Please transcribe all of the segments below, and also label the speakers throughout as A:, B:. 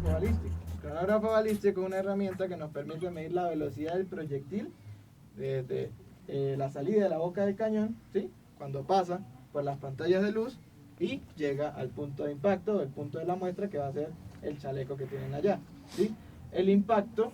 A: cronógrafo balístico. El cronógrafo balístico es una herramienta que nos permite medir la velocidad del proyectil desde la salida de la boca del cañón, ¿sí? Cuando pasa por las pantallas de luz y llega al punto de impacto, el punto de la muestra, que va a ser el chaleco que tienen allá, ¿sí? El impacto,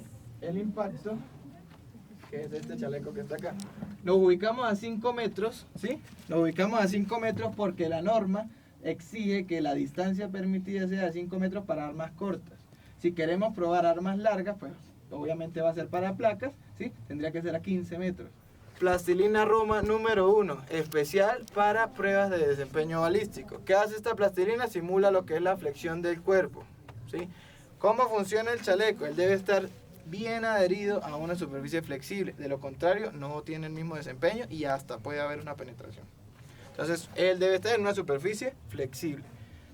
A: que es este chaleco que está acá. Nos ubicamos a 5 metros, ¿sí? Nos ubicamos a 5 metros porque la norma exige que la distancia permitida sea de 5 metros para armas cortas. Si queremos probar armas largas, pues obviamente va a ser para placas, ¿sí? Tendría que ser a 15 metros. Plastilina Roma número 1, especial para pruebas de desempeño balístico. ¿Qué hace esta plastilina? Simula lo que es la flexión del cuerpo, ¿sí? ¿Cómo funciona el chaleco? Él debe estar bien adherido a una superficie flexible, de lo contrario no tiene el mismo desempeño y hasta puede haber una penetración. Entonces él debe estar en una superficie flexible.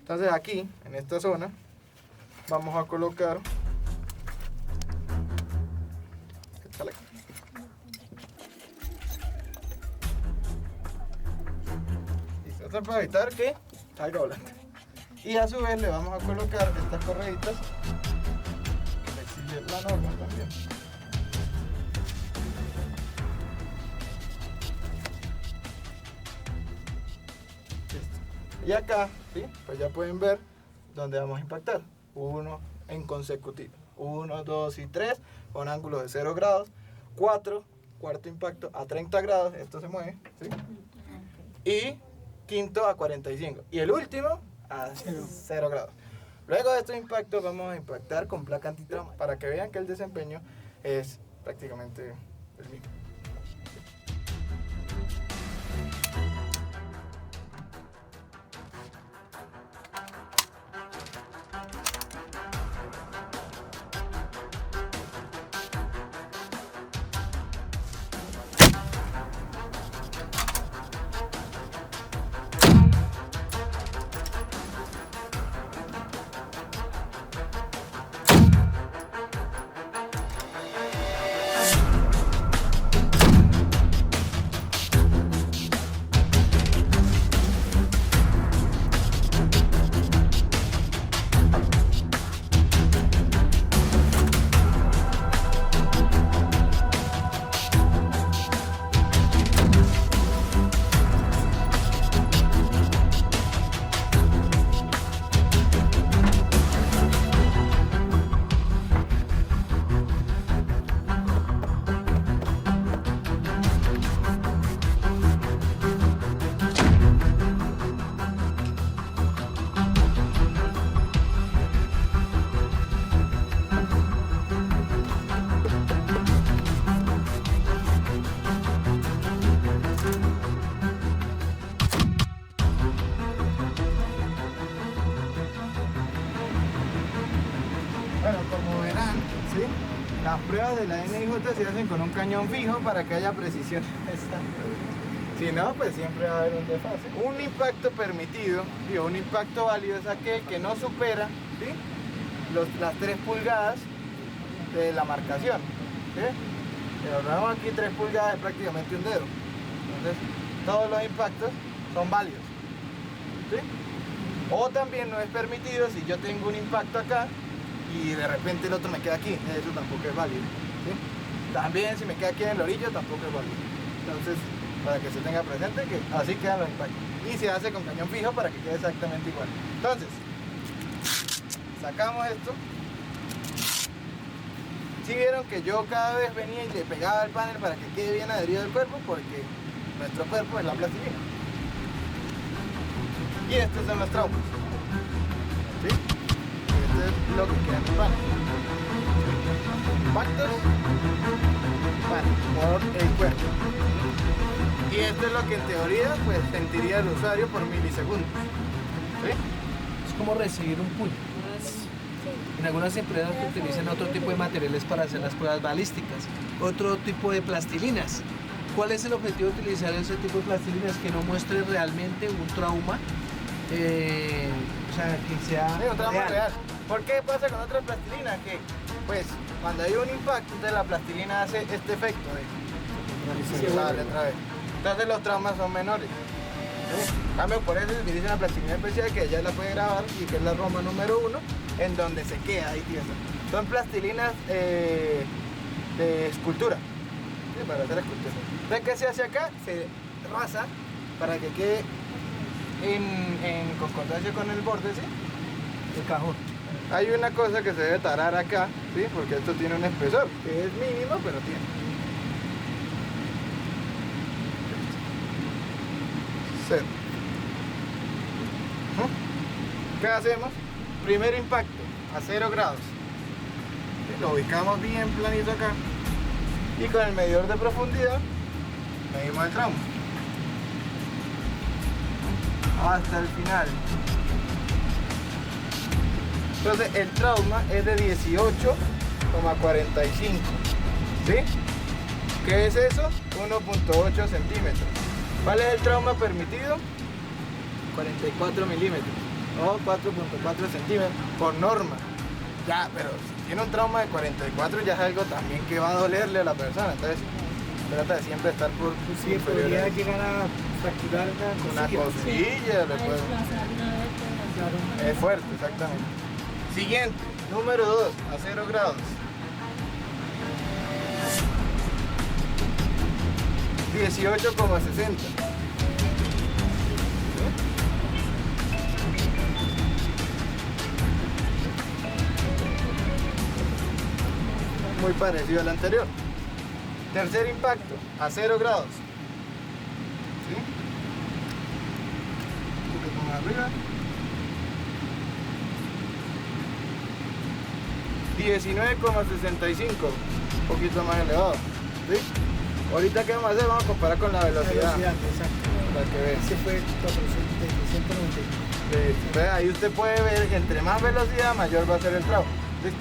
A: Entonces aquí, en esta zona, vamos a colocar el chaleco. Listo, para evitar que salga volante. Y a su vez le vamos a colocar estas correitas flexibles, la norma también. Y acá, ¿sí? Pues ya pueden ver dónde vamos a impactar. 1 en consecutivo. 1, 2 y 3 con ángulos de 0 grados. 4, cuarto impacto a 30 grados. Esto se mueve, ¿sí? Y quinto a 45. Y el último a 0 grados. Luego de estos impactos vamos a impactar con placa antitrauma para que vean que el desempeño es prácticamente el mismo. Bueno, como verán, ¿sí? Las pruebas de la NIJ se hacen con un cañón fijo para que haya precisión exacta. Si no, pues siempre va a haber un desfase. Un impacto permitido, digo, un impacto válido es aquel que no supera, ¿sí? Las 3 pulgadas de la marcación, ¿sí? Pero vemos aquí 3 pulgadas es prácticamente un dedo. Entonces, todos los impactos son válidos, ¿sí? O también no es permitido si yo tengo un impacto acá y de repente el otro me queda aquí, eso tampoco es válido, ¿sí? También si me queda aquí en el orillo tampoco es válido. Entonces, para que se tenga presente que así quedan los impactos. Y se hace con cañón fijo para que quede exactamente igual. Entonces, sacamos esto. Si vieron que yo cada vez venía y le pegaba al panel para que quede bien adherido al cuerpo, porque nuestro cuerpo es la plastilina. Y estos son los traumas, ¿sí? Esto es lo que queda en el panel. Impactos, por el cuerpo. Y esto es lo que en teoría pues sentiría el usuario por milisegundos, ¿sí?
B: Es como recibir un puño. En algunas empresas utilizan otro tipo de materiales para hacer las pruebas balísticas, otro tipo de plastilinas. ¿Cuál es el objetivo de utilizar ese tipo de plastilinas? Que no muestre realmente un trauma, o sea, que sea
A: Sí, un trauma real. ¿Por qué pasa con otras plastilinas? Que pues cuando hay un impacto, entonces la plastilina hace este efecto de sale otra vez. Entonces los traumas son menores. En cambio, por eso se utiliza una plastilina especial que ella la puede grabar y que es la Roma número 1, en donde se queda ahí tiesa. Son plastilinas de escultura, ¿sí? Para hacer escultura. Entonces, ¿qué se hace acá? Se raza para que quede en concordancia con el borde, ¿sí?
B: El cajón.
A: Hay una cosa que se debe tarar acá, ¿sí? Porque esto tiene un espesor, que es mínimo, pero tiene. Cero. ¿Qué hacemos? Primer impacto, a 0 grados. Lo ubicamos bien planito acá. Y con el medidor de profundidad, medimos el trauma. Hasta el final. Entonces el trauma es de 18,45. ¿Sí? ¿Qué es eso? 1,8 centímetros. ¿Cuál es el trauma permitido? 44 milímetros. No, 4,4 centímetros por norma. Ya, pero si tiene un trauma de 44 ya es algo también que va a dolerle a la persona. Entonces trata de siempre estar por
B: Sí, podría llegar a fracturar
A: una costilla. Le puede...
B: Claro.
A: Es fuerte, exactamente. Siguiente, número 2, a 0 grados. 18,60. Muy parecido al anterior. Tercer impacto, a 0 grados. ¿Sí? Un poquito más arriba. 19,65, un poquito más elevado. ¿Sí? Ahorita que vamos a hacer, vamos a comparar con la velocidad.
B: Exacto.
A: Para que vean.
B: Ese fue 490.
A: Ahí usted puede ver, entre más velocidad, mayor va a ser el trauma. ¿Listo?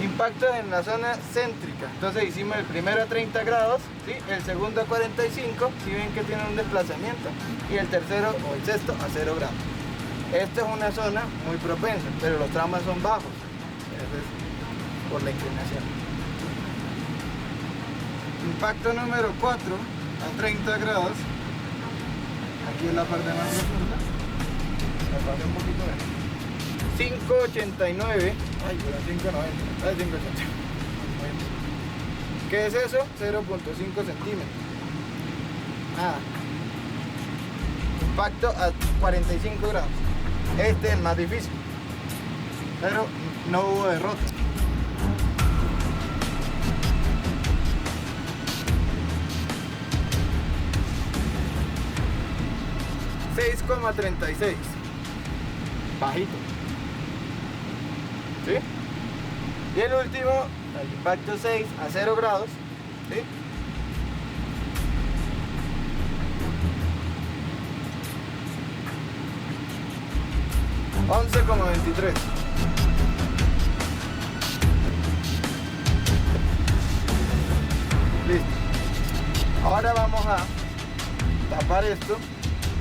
A: Impactos en la zona céntrica. Entonces hicimos el primero a 30 grados, ¿sí? El segundo a 45, si ven que tiene un desplazamiento, y el tercero o el sexto a 0 grados. Esta es una zona muy propensa, pero los traumas son bajos. Eso es por la inclinación. Impacto número 4 a 30 grados. Aquí es la parte más profunda. La parte un poquito menos. 5,89. Ay, pero 5,90. Ay, 5,89. ¿Qué es eso? 0,5 centímetros. Nada. Impacto a 45 grados. Este es el más difícil. Pero no hubo derrota. $6,36. Bajito. ¿Sí? Y el último, el impacto 6 a 0 grados. ¿Sí? $11,23. Listo. Ahora vamos a tapar esto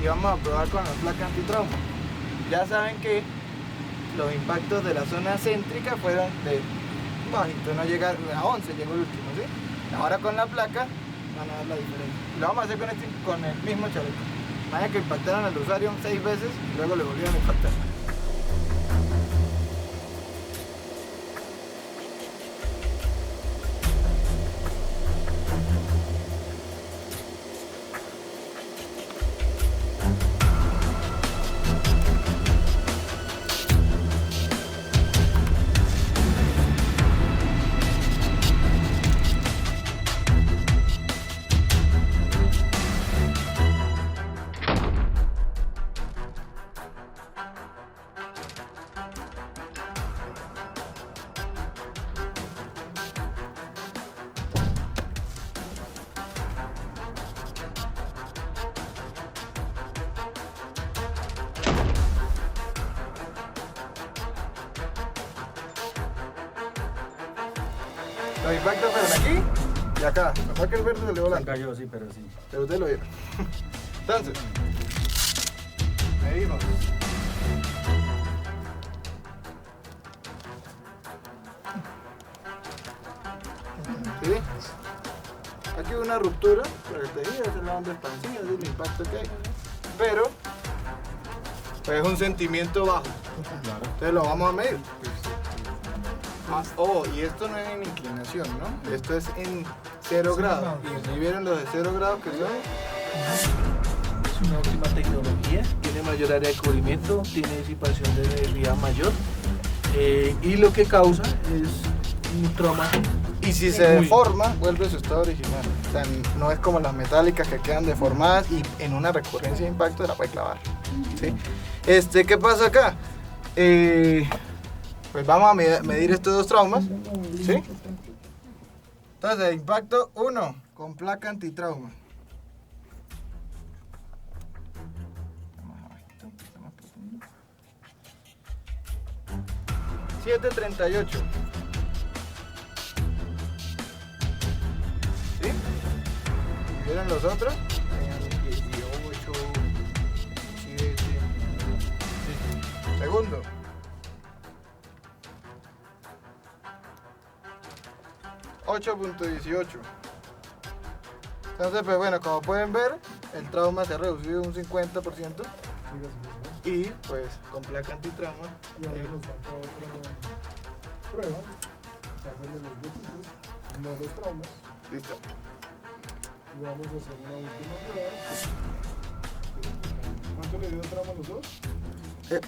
A: y vamos a probar con la placa antitrauma. Ya saben que los impactos de la zona céntrica fueron de bajito, no llega a 11, llegó el último, ¿sí? Ahora con la placa van a ver la diferencia. Lo vamos a hacer con el mismo chaleco. Vaya que impactaron al usuario 6 veces y luego le volvieron a impactar. Los impactos fueron aquí y acá. Capaz que el verde salió
C: Se
A: volando.
C: cayó, sí, pero sí.
A: Pero ustedes lo vieron. Entonces, medimos. ¿Sí? Aquí hubo una ruptura, pero el tejido es la onda expansiva, es el impacto que hay. pero pues, es un sentimiento bajo. Entonces lo vamos a medir. Y esto no es en inclinación, ¿no? Esto es en 0 grados. Y si vieron los de 0 grados que son.
B: Es una última tecnología, tiene mayor área de cubrimiento, tiene disipación de energía mayor y lo que causa es un trauma.
A: Y si se deforma, vuelve a su estado original. O sea, no es como las metálicas que quedan deformadas y en una recurrencia de impacto la puede clavar. ¿Sí? ¿Qué pasa acá? Pues vamos a medir estos dos traumas. ¿Sí? Entonces, impacto 1 con placa antitrauma. 738. ¿Sí? ¿Vieron los otros? 18, 7. Segundo. 8.18. Entonces, pues bueno, como pueden ver, el trauma se ha reducido un 50%. Y pues con placa antitrauma.
C: Y ahora nos falta otra prueba. Los traumas.
A: Listo.
C: Y vamos a hacer una última prueba. ¿Cuánto le dio el trauma a los dos?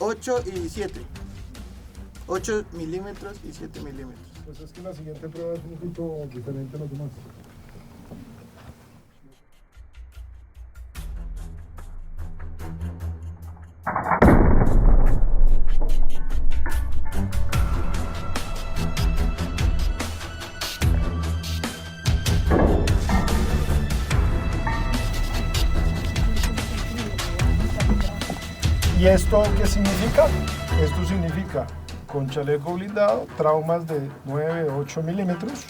A: 8 y 7. 8 milímetros y 7 milímetros.
C: Pues es que la siguiente prueba es un poquito diferente a los demás. ¿Y esto qué significa? Esto significa con chaleco blindado, traumas de 9 o 8 milímetros,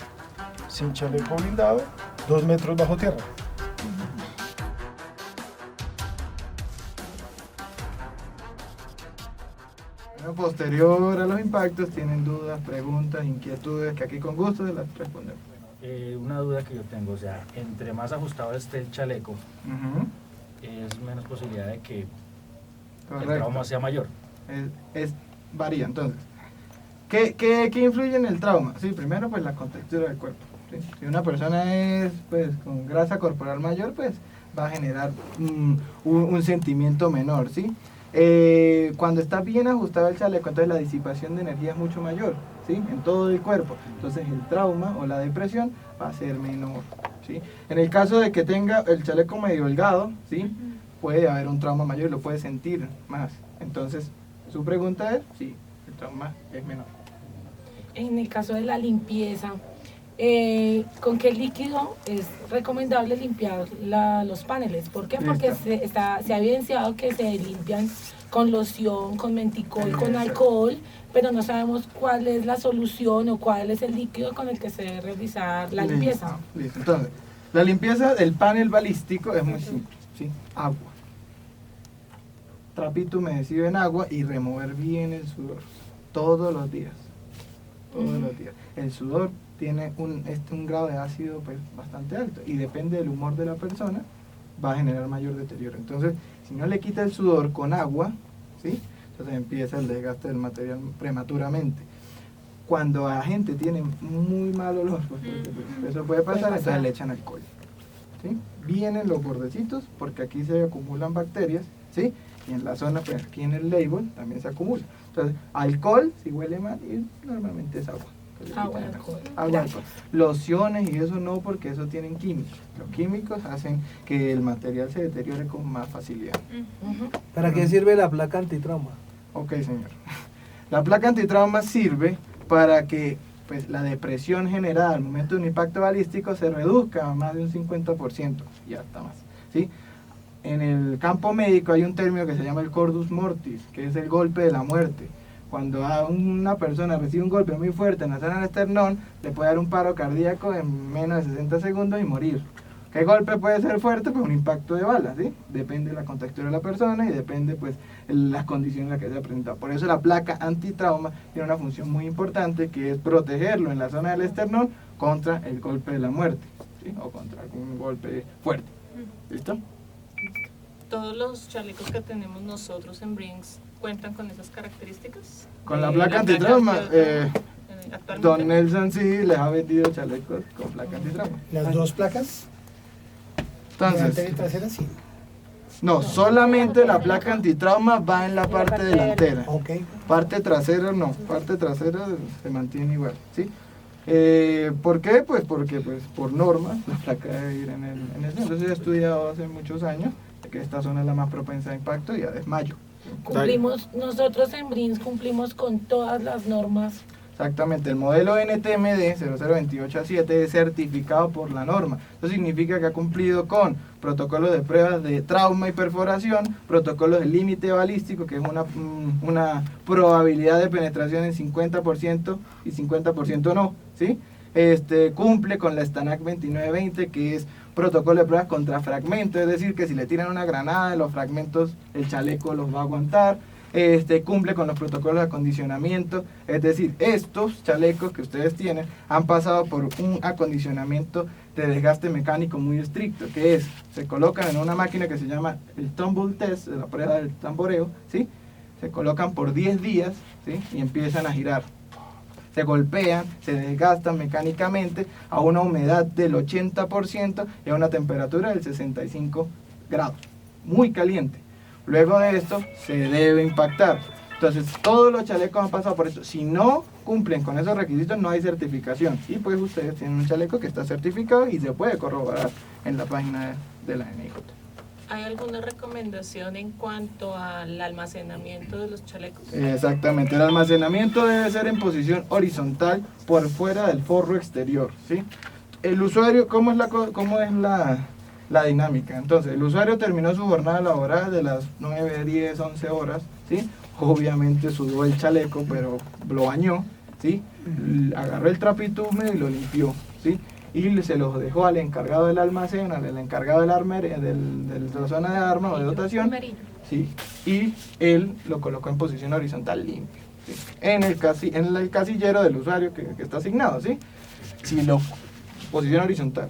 C: sin chaleco blindado, 2 metros bajo tierra.
A: Bueno, posterior a los impactos, tienen dudas, preguntas, inquietudes, que aquí con gusto se las respondemos.
D: Una duda que yo tengo, o sea, entre más ajustado esté el chaleco, es menos posibilidad de que
A: Correcto.
D: el trauma sea mayor.
A: Varía, entonces. ¿Qué influye en el trauma? Sí, primero pues la contextura del cuerpo. ¿Sí? Si una persona es pues con grasa corporal mayor, pues va a generar un sentimiento menor, ¿sí? Cuando está bien ajustado el chaleco, entonces la disipación de energía es mucho mayor, ¿sí? En todo el cuerpo. Entonces el trauma o la depresión va a ser menor, ¿sí? En el caso de que tenga el chaleco medio holgado, ¿sí? Puede haber un trauma mayor y lo puede sentir más. Entonces, su pregunta es, sí, el trauma es menor.
E: En el caso de la limpieza, ¿con qué líquido es recomendable limpiar los paneles? ¿Por qué? Porque se ha evidenciado que se limpian con loción, con menticol, con alcohol, pero no sabemos cuál es la solución o cuál es el líquido con el que se debe realizar la limpieza.
A: Listo. Entonces, la limpieza del panel balístico es muy simple, ¿sí? Agua. Trapito humedecido en agua y remover bien el sudor. Todos los días. Todos los días. El sudor tiene un grado de ácido pues, bastante alto y depende del humor de la persona, va a generar mayor deterioro. Entonces, si no le quita el sudor con agua, ¿sí? Entonces empieza el desgaste del material prematuramente. Cuando la gente tiene muy mal olor, pues, eso puede pasar, entonces le echan alcohol. ¿Sí? Vienen los bordecitos porque aquí se acumulan bacterias, ¿sí? Y en la zona, pues aquí en el label también se acumula. Entonces, alcohol, si huele mal, y normalmente es agua.
E: Agua, alcohol.
A: Agua, alcohol. Lociones y eso no, porque eso tienen químicos. Los químicos hacen que el material se deteriore con más facilidad.
B: ¿Para qué sirve la placa antitrauma?
A: Ok, señor. La placa antitrauma sirve para que pues, la depresión generada al momento de un impacto balístico se reduzca a más de un 50% y hasta más, ¿sí? En el campo médico hay un término que se llama el cordus mortis, que es el golpe de la muerte. Cuando a una persona recibe un golpe muy fuerte en la zona del esternón, le puede dar un paro cardíaco en menos de 60 segundos y morir. ¿Qué golpe puede ser fuerte? Pues un impacto de bala, ¿sí? Depende de la contextura de la persona y depende pues las condiciones en las que se ha presentado. Por eso la placa antitrauma tiene una función muy importante, que es protegerlo en la zona del esternón contra el golpe de la muerte, ¿sí? O contra algún golpe fuerte. ¿Listo?
F: ¿Todos los chalecos que tenemos nosotros en Brinks cuentan con esas características?
A: Con la placa antitrauma,
F: Actualmente.
A: Don Nelson sí les ha vendido chalecos con placa antitrauma.
G: Las dos placas,
A: Entonces,
G: delantera y trasera, sí.
A: no, solamente la placa antitrauma va en la parte delantera.
G: Ok.
A: Parte trasera no, parte trasera se mantiene igual, ¿sí? ¿Por qué? Pues porque por norma la placa debe ir en el centro. Eso ya he estudiado hace muchos años, que esta zona es la más propensa a impacto y a desmayo.
E: Cumplimos, nosotros en Brinks cumplimos con todas las normas.
A: Exactamente, el modelo NTMD 00287 es certificado por la norma. Eso significa que ha cumplido con protocolos de pruebas de trauma y perforación, protocolos de límite balístico, que es una probabilidad de penetración en 50% y 50% no, ¿sí? Cumple con la STANAC 2920, que es protocolo de pruebas contra fragmentos, es decir, que si le tiran una granada, los fragmentos, el chaleco los va a aguantar. Cumple con los protocolos de acondicionamiento, es decir, estos chalecos que ustedes tienen han pasado por un acondicionamiento de desgaste mecánico muy estricto, que es, se colocan en una máquina que se llama el tumble test, la prueba del tamboreo, ¿sí? Se colocan por 10 días, ¿sí? Y empiezan a girar. Se golpean, se desgastan mecánicamente a una humedad del 80% y a una temperatura del 65 grados, muy caliente. Luego de esto se debe impactar. Entonces todos los chalecos han pasado por esto. Si no cumplen con esos requisitos no hay certificación. Y pues ustedes tienen un chaleco que está certificado y se puede corroborar en la página de la NIJ.
F: ¿Hay alguna recomendación en cuanto al almacenamiento de los chalecos?
A: Exactamente, el almacenamiento debe ser en posición horizontal por fuera del forro exterior, ¿sí? El usuario, ¿cómo es la dinámica? Entonces, el usuario terminó su jornada laboral de las 9, 10, 11 horas, ¿sí? Obviamente sudó el chaleco, pero lo bañó, ¿sí? Agarró el trapito húmedo y lo limpió, ¿sí? Y se los dejó al encargado del almacén, al encargado de la zona de armas o de dotación, ¿sí? Y él lo colocó en posición horizontal limpio, ¿sí? En el casillero del usuario que está asignado, ¿sí? Posición horizontal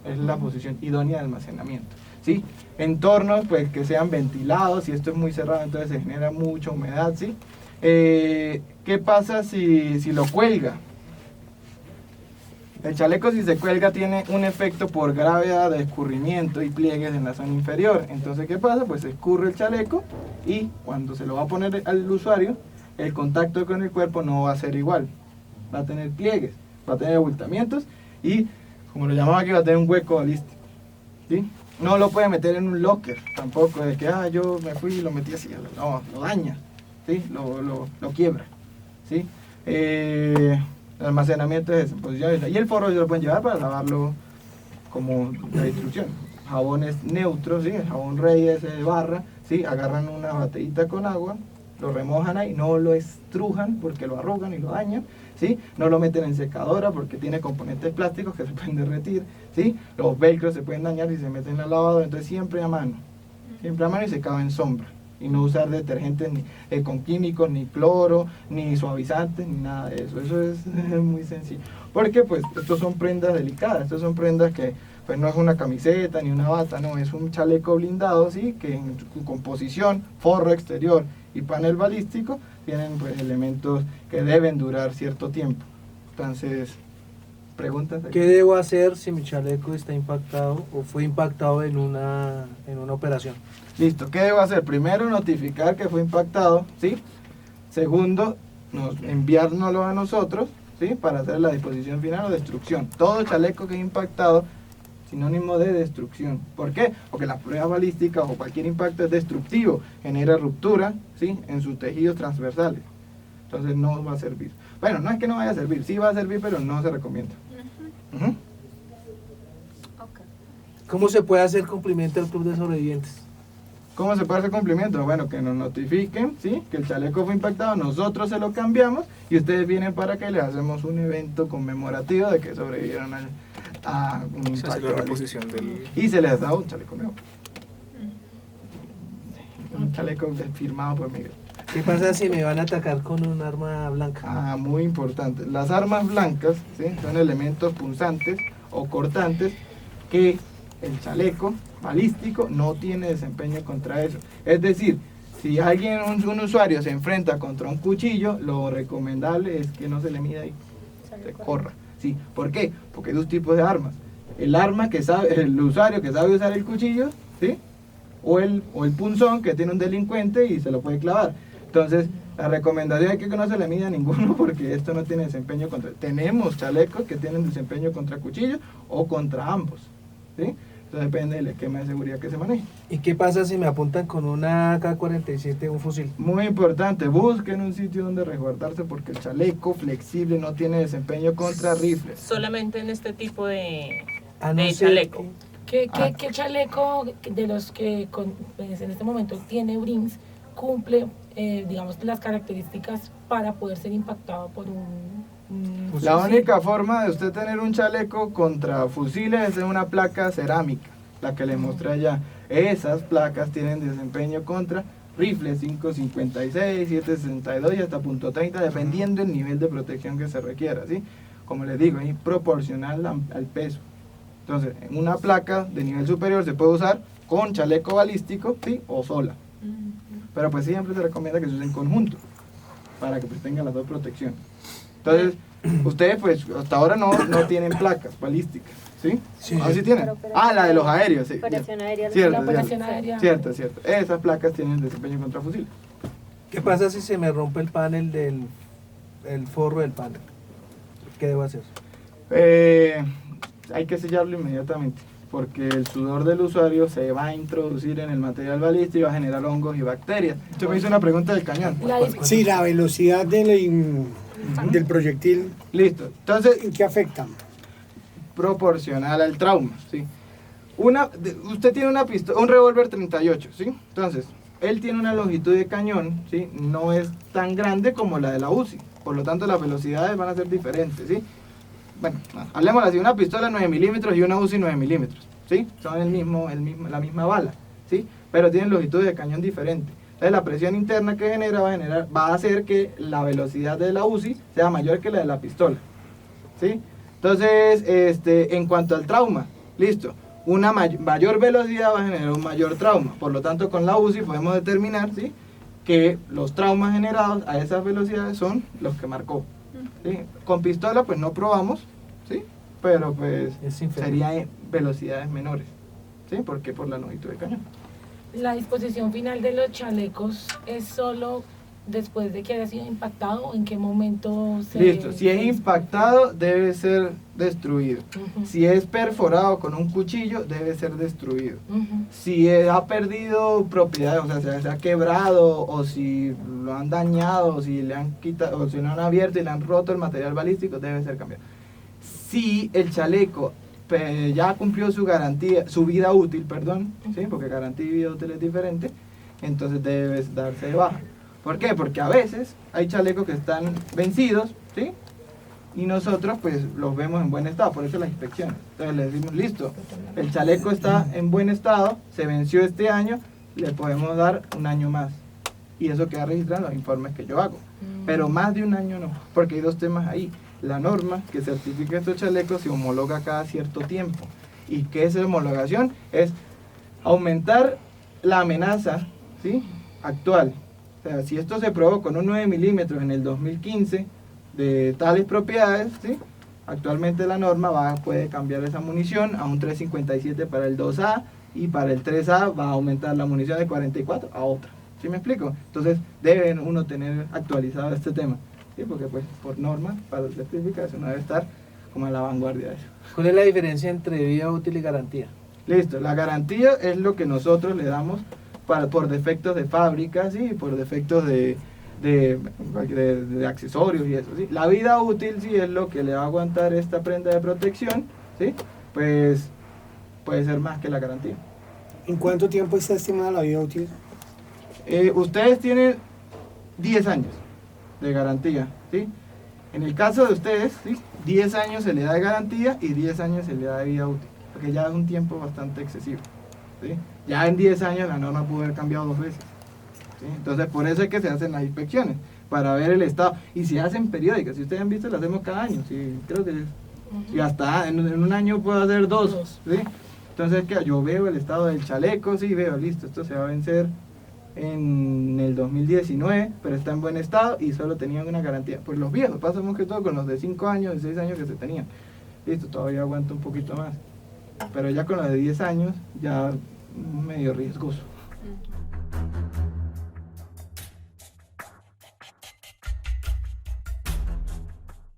A: es la posición idónea de almacenamiento, ¿sí? Entornos pues que sean ventilados, si esto es muy cerrado entonces se genera mucha humedad, ¿sí? ¿Qué pasa si lo cuelga? El chaleco si se cuelga tiene un efecto por gravedad de escurrimiento y pliegues en la zona inferior. Entonces, ¿qué pasa? Pues se escurre el chaleco y cuando se lo va a poner al usuario, el contacto con el cuerpo no va a ser igual. Va a tener pliegues, va a tener abultamientos y, como lo llamaba aquí, va a tener un hueco balístico, ¿sí? No lo puede meter en un locker tampoco, de que yo me fui y lo metí así. No, lo daña, ¿sí? Lo quiebra, ¿sí? El almacenamiento es en posición y el forro se lo pueden llevar para lavarlo como la instrucción. Jabones neutros, ¿sí? El jabón Reyes de barra, ¿sí? Agarran una batidita con agua, lo remojan ahí, no lo estrujan porque lo arrugan y lo dañan, ¿sí? No lo meten en secadora porque tiene componentes plásticos que se pueden derretir, ¿sí? Los velcros se pueden dañar y se meten en la lavadora, entonces siempre a mano y secado en sombra. Y no usar detergentes con químicos, ni cloro, ni suavizantes, ni nada de eso. Eso es muy sencillo. Porque pues estos son prendas delicadas, estos son prendas que pues no es una camiseta ni una bata, no, es un chaleco blindado, ¿sí? Que en su composición, forro exterior y panel balístico tienen pues elementos que deben durar cierto tiempo. Entonces, preguntas.
B: ¿Qué debo hacer si mi chaleco está impactado o fue impactado en una operación?
A: Listo, ¿qué debo hacer? Primero, notificar que fue impactado, ¿sí? Segundo, enviárnoslo a nosotros, ¿sí? Para hacer la disposición final o destrucción. Todo chaleco que es impactado, sinónimo de destrucción. ¿Por qué? Porque la prueba balística o cualquier impacto es destructivo, genera ruptura, ¿sí? En sus tejidos transversales. Entonces no va a servir. Bueno, no es que no vaya a servir, sí va a servir, pero no se recomienda.
F: Okay.
B: ¿Cómo se puede hacer cumplimiento al Club de Sobrevivientes?
A: ¿Cómo se puede hacer cumplimiento? Bueno, que nos notifiquen, ¿sí? Que el chaleco fue impactado, nosotros se lo cambiamos y ustedes vienen para que les hacemos un evento conmemorativo de que sobrevivieron a un impacto.
H: La reposición del...
A: Y se les da un chaleco nuevo. Un chaleco firmado por Miguel.
B: ¿Qué pasa si me van a atacar con un arma blanca?
A: Muy importante. Las armas blancas, ¿sí? Son elementos punzantes o cortantes que el chaleco balístico no tiene desempeño contra eso. Es decir, si alguien, un usuario se enfrenta contra un cuchillo, lo recomendable es que no se le mida y se corra. ¿Sí? ¿Por qué? Porque hay dos tipos de armas. El arma que sabe, el usuario que sabe usar el cuchillo, ¿sí? O el punzón que tiene un delincuente y se lo puede clavar. Entonces, la recomendación es que no se le mida a ninguno porque esto no tiene desempeño contra... Tenemos chalecos que tienen desempeño contra cuchillo o contra ambos, ¿sí? Entonces depende del esquema de seguridad que se maneje.
B: ¿Y qué pasa si me apuntan con una AK-47, un fusil?
A: Muy importante, busquen un sitio donde resguardarse porque el chaleco flexible no tiene desempeño contra rifles.
F: Solamente en este tipo de
B: No sé
F: chaleco.
E: ¿Qué chaleco de los que pues, en este momento tiene Brinks cumple, digamos, las características para poder ser impactado por un
A: La
E: fusil?
A: única forma de usted tener un chaleco contra fusiles es en una placa cerámica, la que le mostré allá. Esas placas tienen desempeño contra rifles 5.56, 7.62 y hasta .30, dependiendo del nivel de protección que se requiera, ¿sí? Como les digo, es proporcional al peso. Entonces, en una placa de nivel superior se puede usar con chaleco balístico, ¿sí? O sola. Pero pues siempre se recomienda que se use en conjunto, para que pues tengan las dos protecciones. Entonces, ustedes pues hasta ahora no tienen placas balísticas, ¿sí?
B: Sí.
A: ¿Ah, sí tienen? La de los aéreos, sí.
H: Operación aérea.
A: Cierto,
E: La operación aérea.
A: Cierto. Esas placas tienen desempeño contra fusil.
B: ¿Qué pasa si se me rompe el panel el forro del panel? ¿Qué debo hacer?
A: Hay que sellarlo inmediatamente, porque el sudor del usuario se va a introducir en el material balístico y va a generar hongos y bacterias. Usted me hizo una pregunta del cañón.
G: Sí, la velocidad del proyectil,
A: Listo. Entonces,
G: ¿en qué afecta?
A: proporcional al trauma, ¿sí? Usted tiene una pistola, un revólver 38, ¿sí? Entonces, él tiene una longitud de cañón, ¿sí? No es tan grande como la de la UCI, por lo tanto las velocidades van a ser diferentes, ¿sí? Bueno, hablemos así, una pistola 9 milímetros y una UCI 9 milímetros, ¿sí? Son la misma bala, ¿sí? Pero tienen longitud de cañón diferente. Entonces la presión interna que va a hacer que la velocidad de la UCI sea mayor que la de la pistola, ¿sí? Entonces, en cuanto al trauma, listo, una mayor velocidad va a generar un mayor trauma. Por lo tanto, con la UCI podemos determinar, ¿sí?, que los traumas generados a esas velocidades son los que marcó, ¿sí? Con pistola, pues no probamos, ¿sí?, pero pues serían velocidades menores, ¿sí?, porque por la longitud de cañón.
E: La disposición final de los chalecos es solo después de que haya sido impactado o en qué momento se...
A: Listo, si es impactado debe ser destruido. Si es perforado con un cuchillo debe ser destruido. Si ha perdido propiedades, o sea, se ha quebrado o si lo han dañado, o si le han quitado, o si lo han abierto y le han roto el material balístico, debe ser cambiado. Si el chaleco ya cumplió su garantía, su vida útil, perdón, ¿sí?, porque garantía y vida útil es diferente, entonces debe darse de baja. ¿Por qué? Porque a veces hay chalecos que están vencidos, ¿sí?, y nosotros pues los vemos en buen estado, por eso las inspecciones. Entonces le decimos, listo, el chaleco está en buen estado, se venció este año, le podemos dar un año más. Y eso queda registrado en los informes que yo hago. Pero más de un año no, porque hay dos temas ahí. La norma que certifica estos chalecos se homologa cada cierto tiempo. ¿Y qué es homologación? Es aumentar la amenaza, ¿sí?, actual. O sea, si esto se probó con un 9 milímetros en el 2015 de tales propiedades, ¿sí?, actualmente la norma puede cambiar esa munición a un 357 para el 2A y para el 3A va a aumentar la munición de 44 a otra. ¿Sí me explico? Entonces debe uno tener actualizado este tema, ¿sí?, porque pues por norma para la certificación uno debe estar como a la vanguardia de eso.
B: ¿Cuál es la diferencia entre vida útil y garantía?
A: Listo, la garantía es lo que nosotros le damos por defectos de fábrica, ¿sí?, por defectos de accesorios y eso, ¿sí? La vida útil, sí, es lo que le va a aguantar esta prenda de protección, ¿sí?, pues puede ser más que la garantía.
G: ¿En cuánto tiempo está estimada la vida útil?
A: Ustedes tienen 10 años de garantía, ¿sí? En el caso de ustedes, ¿sí?, 10 años se le da de garantía y 10 años se le da de vida útil, porque ya es un tiempo bastante excesivo, ¿sí? Ya en 10 años la norma pudo haber cambiado 2 veces, ¿sí? Entonces por eso es que se hacen las inspecciones, para ver el estado, y se hacen periódicas. Si ustedes han visto, las hacemos cada año, ¿sí? Creo que y hasta en un año puedo hacer 2, ¿sí? Entonces, ¿qué? Yo veo el estado del chaleco, sí, veo, listo, esto se va a vencer en el 2019, pero está en buen estado y solo tenían una garantía. Pues los viejos, pasamos que todo con los de 5 años, de 6 años que se tenían. Listo, todavía aguanta un poquito más. Pero ya con los de 10 años, ya medio riesgoso.